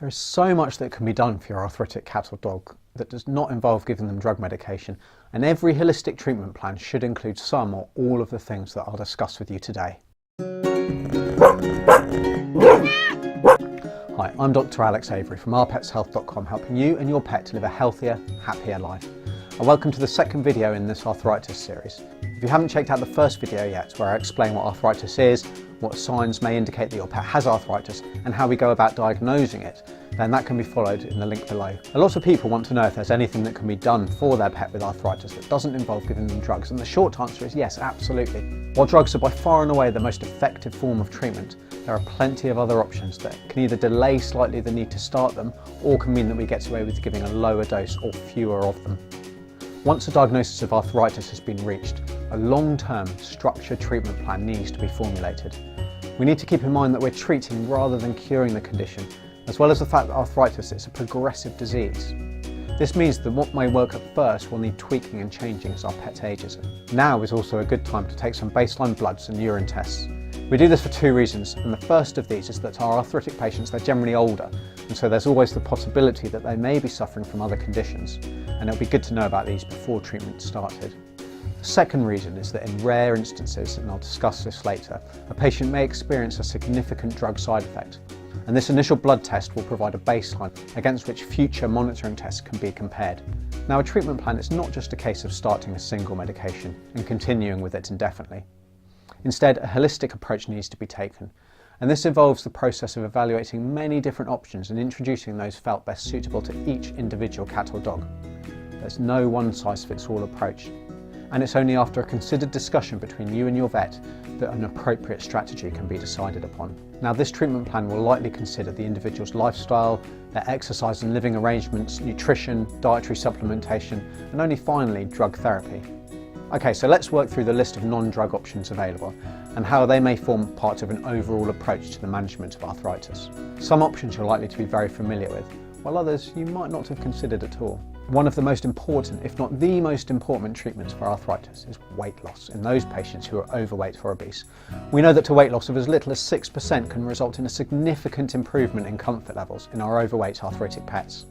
There is so much that can be done for your arthritic cat or dog that does not involve giving them drug medication, and every holistic treatment plan should include some or all of the things that I'll discuss with you today. Hi, I'm Dr. Alex Avery from ourpetshealth.com, helping you and your pet to live a healthier, happier life. And welcome to the second video in this arthritis series. If you haven't checked out the first video yet, where I explain what arthritis is, what signs may indicate that your pet has arthritis, and how we go about diagnosing it, then that can be followed in the link below. A lot of people want to know if there's anything that can be done for their pet with arthritis that doesn't involve giving them drugs, and the short answer is yes, absolutely. While drugs are by far and away the most effective form of treatment, there are plenty of other options that can either delay slightly the need to start them, or can mean that we get away with giving a lower dose or fewer of them. Once a diagnosis of arthritis has been reached, a long-term structured treatment plan needs to be formulated. We need to keep in mind that we're treating rather than curing the condition, as well as the fact that arthritis is a progressive disease. This means that what may work at first will need tweaking and changing as our pet ages. Now is also a good time to take some baseline bloods and urine tests. We do this for two reasons, and the first of these is that our arthritic patients, they're generally older, and so there's always the possibility that they may be suffering from other conditions, and it'll be good to know about these before treatment started. The second reason is that in rare instances, and I'll discuss this later, a patient may experience a significant drug side effect, and this initial blood test will provide a baseline against which future monitoring tests can be compared. Now, a treatment plan is not just a case of starting a single medication and continuing with it indefinitely. Instead, a holistic approach needs to be taken, and this involves the process of evaluating many different options and introducing those felt best suitable to each individual cat or dog. There's no one-size-fits-all approach, and it's only after a considered discussion between you and your vet that an appropriate strategy can be decided upon. Now, this treatment plan will likely consider the individual's lifestyle, their exercise and living arrangements, nutrition, dietary supplementation, and only finally drug therapy. Okay, so let's work through the list of non-drug options available and how they may form part of an overall approach to the management of arthritis. Some options you're likely to be very familiar with, while others you might not have considered at all. One of the most important, if not the most important treatments for arthritis is weight loss in those patients who are overweight or obese. We know that to weight loss of as little as 6% can result in a significant improvement in comfort levels in our overweight arthritic pets.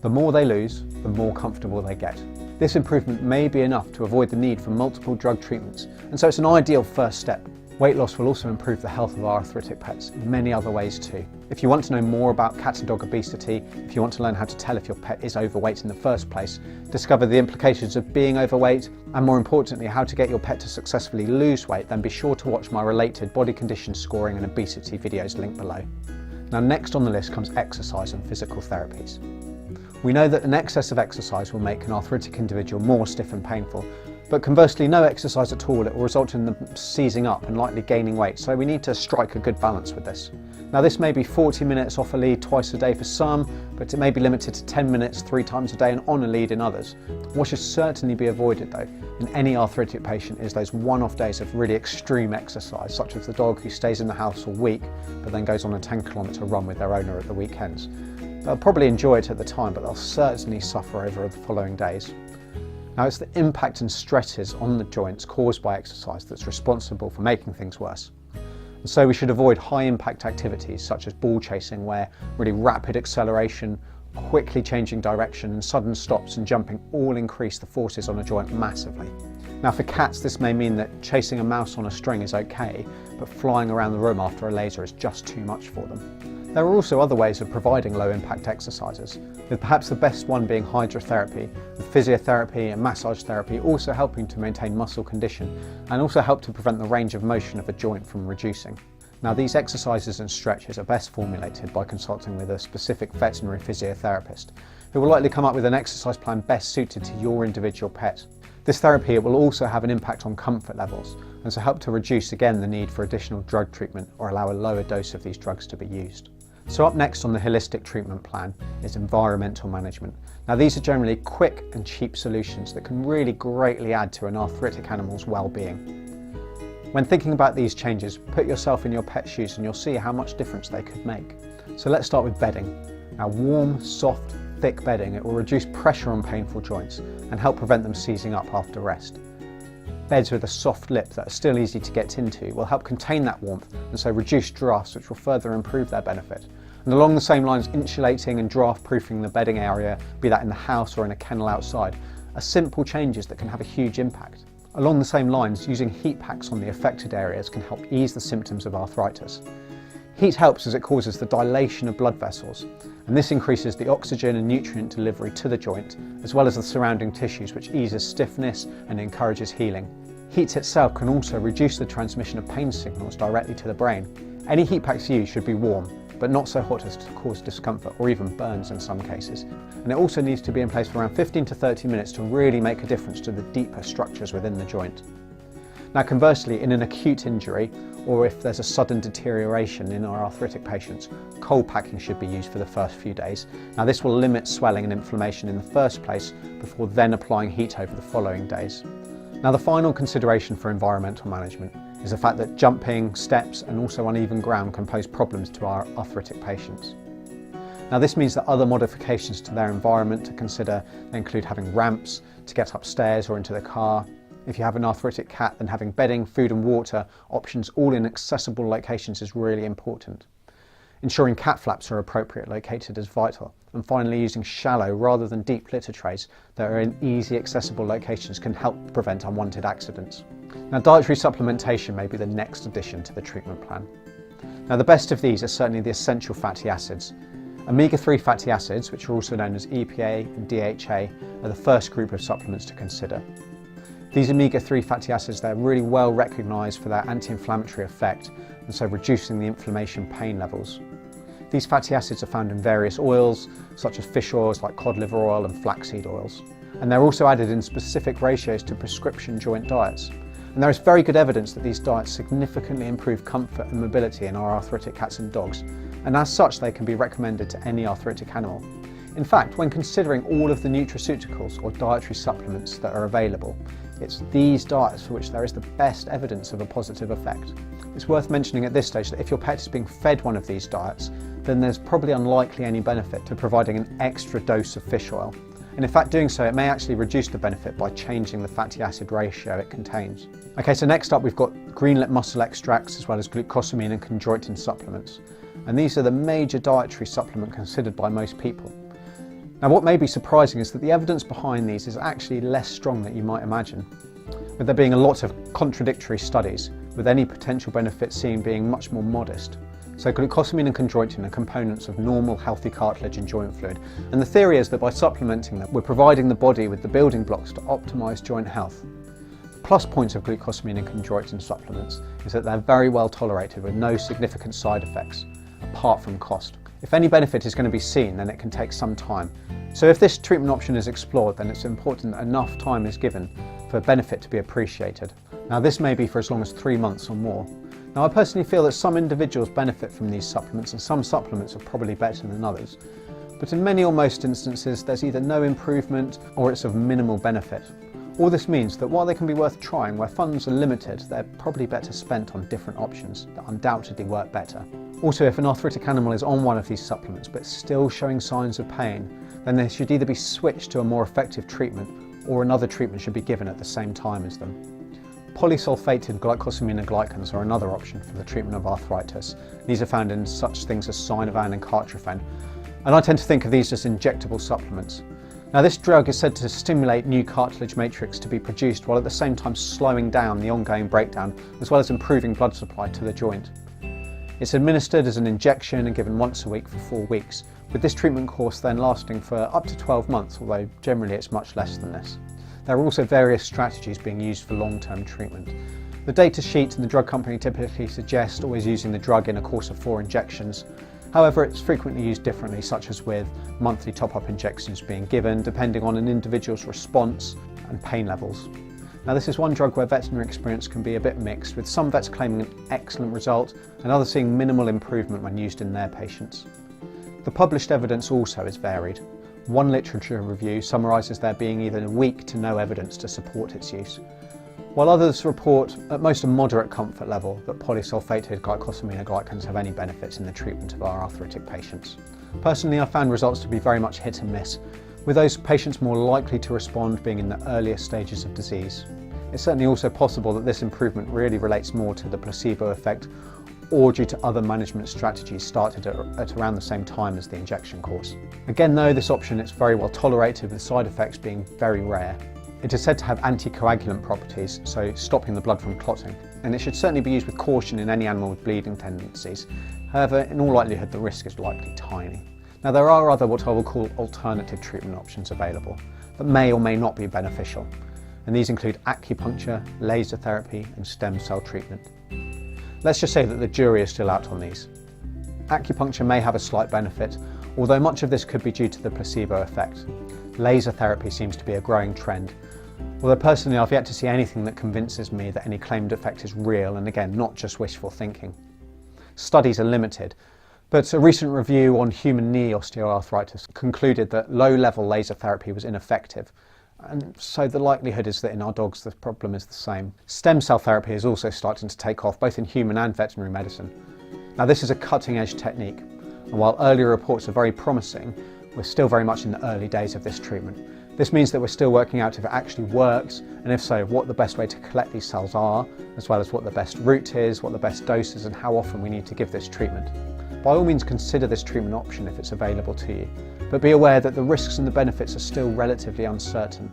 The more they lose, the more comfortable they get. This improvement may be enough to avoid the need for multiple drug treatments, and so it's an ideal first step. Weight loss will also improve the health of our arthritic pets in many other ways too. If you want to know more about cat and dog obesity, if you want to learn how to tell if your pet is overweight in the first place, discover the implications of being overweight, and more importantly, how to get your pet to successfully lose weight, then be sure to watch my related body condition scoring and obesity videos linked below. Now, next on the list comes exercise and physical therapies. We know that an excess of exercise will make an arthritic individual more stiff and painful, but conversely, no exercise at all, it will result in them seizing up and likely gaining weight, so we need to strike a good balance with this. Now, this may be 40 minutes off a lead twice a day for some, but it may be limited to 10 minutes 3 times a day and on a lead in others. What should certainly be avoided though in any arthritic patient is those one-off days of really extreme exercise, such as the dog who stays in the house all week but then goes on a 10-kilometre run with their owner at the weekends. They'll probably enjoy it at the time, but they'll certainly suffer over the following days. Now, it's the impact and stresses on the joints caused by exercise that's responsible for making things worse. And so we should avoid high impact activities such as ball chasing, where really rapid acceleration, quickly changing direction and sudden stops and jumping all increase the forces on a joint massively. Now, for cats, this may mean that chasing a mouse on a string is okay, but flying around the room after a laser is just too much for them. There are also other ways of providing low impact exercises, with perhaps the best one being hydrotherapy, with physiotherapy and massage therapy also helping to maintain muscle condition and also help to prevent the range of motion of a joint from reducing. Now, these exercises and stretches are best formulated by consulting with a specific veterinary physiotherapist, who will likely come up with an exercise plan best suited to your individual pet. This therapy will also have an impact on comfort levels, and so help to reduce again the need for additional drug treatment or allow a lower dose of these drugs to be used. So up next on the holistic treatment plan is environmental management. Now, these are generally quick and cheap solutions that can really greatly add to an arthritic animal's well-being. When thinking about these changes, put yourself in your pet's shoes and you'll see how much difference they could make. So let's start with bedding. Now, warm, soft, thick bedding, it will reduce pressure on painful joints and help prevent them seizing up after rest. Beds with a soft lip that are still easy to get into will help contain that warmth and so reduce drafts, which will further improve their benefit. And along the same lines, insulating and draft-proofing the bedding area, be that in the house or in a kennel outside, are simple changes that can have a huge impact. Along the same lines, using heat packs on the affected areas can help ease the symptoms of arthritis. Heat helps as it causes the dilation of blood vessels, and this increases the oxygen and nutrient delivery to the joint, as well as the surrounding tissues, which eases stiffness and encourages healing. Heat itself can also reduce the transmission of pain signals directly to the brain. Any heat packs used should be warm, but not so hot as to cause discomfort or even burns in some cases. And it also needs to be in place for around 15 to 30 minutes to really make a difference to the deeper structures within the joint. Now conversely, in an acute injury, or if there's a sudden deterioration in our arthritic patients, cold packing should be used for the first few days. Now this will limit swelling and inflammation in the first place before then applying heat over the following days. Now the final consideration for environmental management is the fact that jumping, steps and also uneven ground can pose problems to our arthritic patients. Now this means that other modifications to their environment to consider include having ramps to get upstairs or into the car. If you have an arthritic cat, then having bedding, food and water options all in accessible locations is really important. Ensuring cat flaps are appropriately located is vital. And finally, using shallow rather than deep litter trays that are in easy accessible locations can help prevent unwanted accidents. Now dietary supplementation may be the next addition to the treatment plan. Now the best of these are certainly the essential fatty acids. Omega-3 fatty acids, which are also known as EPA and DHA, are the first group of supplements to consider. These omega-3 fatty acids, they're really well recognised for their anti-inflammatory effect, and so reducing the inflammation pain levels. These fatty acids are found in various oils, such as fish oils like cod liver oil and flaxseed oils. And they're also added in specific ratios to prescription joint diets. And there is very good evidence that these diets significantly improve comfort and mobility in our arthritic cats and dogs, and as such they can be recommended to any arthritic animal. In fact, when considering all of the nutraceuticals or dietary supplements that are available, it's these diets for which there is the best evidence of a positive effect. It's worth mentioning at this stage that if your pet is being fed one of these diets, then there's probably unlikely any benefit to providing an extra dose of fish oil. And in fact, doing so, it may actually reduce the benefit by changing the fatty acid ratio it contains. Okay, so next up we've got greenlet mussel extracts as well as glucosamine and chondroitin supplements. And these are the major dietary supplement considered by most people. Now what may be surprising is that the evidence behind these is actually less strong than you might imagine, with there being a lot of contradictory studies, with any potential benefit seen being much more modest. So glucosamine and chondroitin are components of normal healthy cartilage and joint fluid, and the theory is that by supplementing them, we're providing the body with the building blocks to optimise joint health. The plus points of glucosamine and chondroitin supplements is that they're very well tolerated with no significant side effects, apart from cost. If any benefit is going to be seen, then it can take some time. So if this treatment option is explored, then it's important that enough time is given for benefit to be appreciated. Now this may be for as long as 3 months or more. Now I personally feel that some individuals benefit from these supplements and some supplements are probably better than others. But in many or most instances there's either no improvement or it's of minimal benefit. All this means that while they can be worth trying, where funds are limited, they're probably better spent on different options that undoubtedly work better. Also, if an arthritic animal is on one of these supplements but still showing signs of pain, then they should either be switched to a more effective treatment or another treatment should be given at the same time as them. Polysulfated glycosaminoglycans are another option for the treatment of arthritis. These are found in such things as Synovan and Cartrophen, and I tend to think of these as injectable supplements. Now this drug is said to stimulate new cartilage matrix to be produced while at the same time slowing down the ongoing breakdown as well as improving blood supply to the joint. It's administered as an injection and given once a week for 4 weeks, with this treatment course then lasting for up to 12 months, although generally it's much less than this. There are also various strategies being used for long-term treatment. The data sheet and the drug company typically suggest always using the drug in a course of 4 injections. However, it's frequently used differently, such as with monthly top-up injections being given, depending on an individual's response and pain levels. Now this is one drug where veterinary experience can be a bit mixed, with some vets claiming an excellent result and others seeing minimal improvement when used in their patients. The published evidence also is varied. One literature review summarises there being either weak to no evidence to support its use, while others report at most a moderate comfort level that polysulfated glycosaminoglycans have any benefits in the treatment of our arthritic patients. Personally, I found results to be very much hit and miss, with those patients more likely to respond being in the earliest stages of disease. It's certainly also possible that this improvement really relates more to the placebo effect or due to other management strategies started at around the same time as the injection course. Again though, this option is very well tolerated, with side effects being very rare. It is said to have anticoagulant properties, so stopping the blood from clotting, and it should certainly be used with caution in any animal with bleeding tendencies. However, in all likelihood the risk is likely tiny. Now there are other what I will call alternative treatment options available that may or may not be beneficial, and these include acupuncture, laser therapy and stem cell treatment. Let's just say that the jury is still out on these. Acupuncture may have a slight benefit, although much of this could be due to the placebo effect. Laser therapy seems to be a growing trend, although personally I've yet to see anything that convinces me that any claimed effect is real, and again, not just wishful thinking. Studies are limited, but a recent review on human knee osteoarthritis concluded that low-level laser therapy was ineffective, and so the likelihood is that in our dogs the problem is the same. Stem cell therapy is also starting to take off, both in human and veterinary medicine. Now this is a cutting-edge technique, and while earlier reports are very promising, we're still very much in the early days of this treatment. This means that we're still working out if it actually works, and if so, what the best way to collect these cells are, as well as what the best route is, what the best dose is, and how often we need to give this treatment. By all means consider this treatment option if it's available to you, but be aware that the risks and the benefits are still relatively uncertain.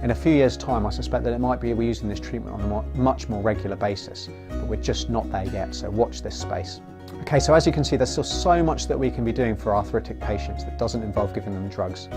In a few years' time I suspect that it might be we're using this treatment on a much more regular basis, but we're just not there yet, so watch this space. Okay, so as you can see, there's still so much that we can be doing for arthritic patients that doesn't involve giving them drugs.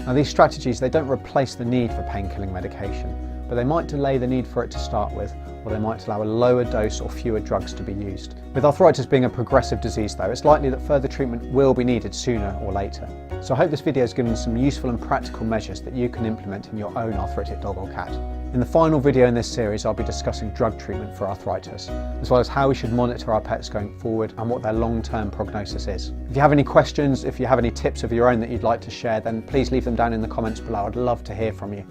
Now these strategies, they don't replace the need for pain-killing medication, but they might delay the need for it to start with, or they might allow a lower dose or fewer drugs to be used. With arthritis being a progressive disease though, it's likely that further treatment will be needed sooner or later. So I hope this video has given some useful and practical measures that you can implement in your own arthritic dog or cat. In the final video in this series, I'll be discussing drug treatment for arthritis, as well as how we should monitor our pets going forward and what their long-term prognosis is. If you have any questions, if you have any tips of your own that you'd like to share, then please leave them down in the comments below. I'd love to hear from you.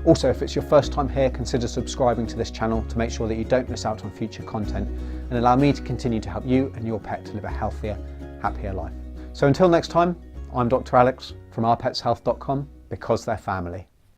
Also, if it's your first time here, consider subscribing to this channel to make sure that you don't miss out on future content, and allow me to continue to help you and your pet to live a healthier, happier life. So until next time, I'm Dr. Alex from ourpetshealth.com, because they're family.